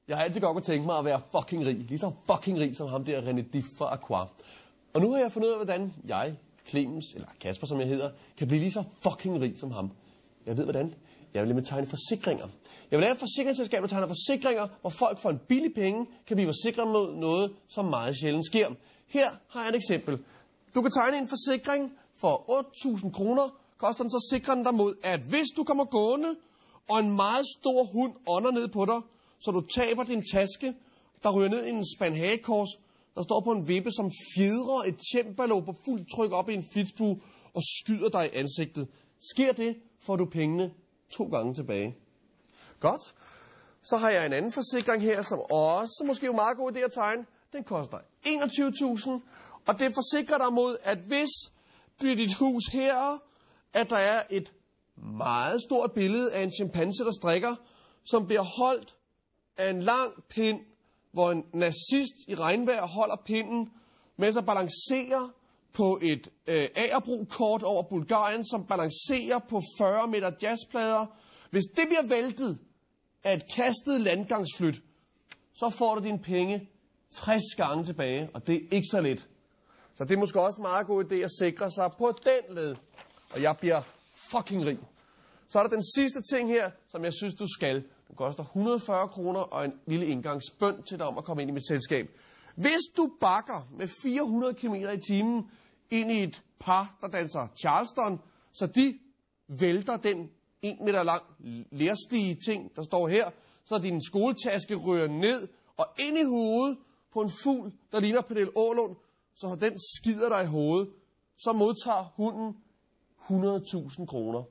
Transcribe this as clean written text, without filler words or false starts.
Jeg har altid godt tænkt mig at være fucking rig. Lige så fucking rig som ham der René Dif fra Aqua. Og nu har jeg fundet ud af, hvordan jeg, Clemens, eller Kasper som jeg hedder, kan blive lige så fucking rig som ham. Jeg ved hvordan. Jeg vil nemlig tegne forsikringer. Jeg vil lave et forsikringsselskab, der tegner forsikringer, hvor folk for en billig penge kan blive forsikret mod noget, som meget sjældent sker. Her har jeg et eksempel. Du kan tegne en forsikring for 8.000 kroner. Koster den så sikrer den dig mod, at hvis du kommer gående, og en meget stor hund ånder ned på dig, så du taber din taske, der ryger ned i en spand hagekors, der står på en vippe, som fjedrer et cembalo på fuld tryk op i en flitsbue og skyder dig i ansigtet. Sker det, får du pengene 2 gange tilbage. Godt. Så har jeg en anden forsikring her, som også måske er en meget god idé at tegne. Den koster 21.000, og det forsikrer dig mod, at hvis du i dit hus her, at der er et meget stort billede af en chimpanse, der strikker, som bliver holdt af en lang pind, hvor en nazist i regnvejr holder pinden, mens han balancerer på et agerbro-kort over Bulgarien, som balancerer på 40 meter jazzplader. Hvis det bliver væltet af et kastet landgangsflyt, så får du dine penge 60 gange tilbage, og det er ikke så let. Så det er måske også en meget god idé at sikre sig på den led, og jeg bliver fucking rig. Så er der den sidste ting her, som jeg synes, du skal. Den koster 140 kroner og en lille indgangsbøn til dig om at komme ind i mit selskab. Hvis du bakker med 400 km i timen ind i et par, der danser Charleston, så de vælter den 1 meter lang lerstige ting, der står her, så din skoletaske rører ned og ind i hovedet på en fugl, der ligner Pernille Aalund, så den skider dig i hovedet, så modtager hunden 100.000 kroner.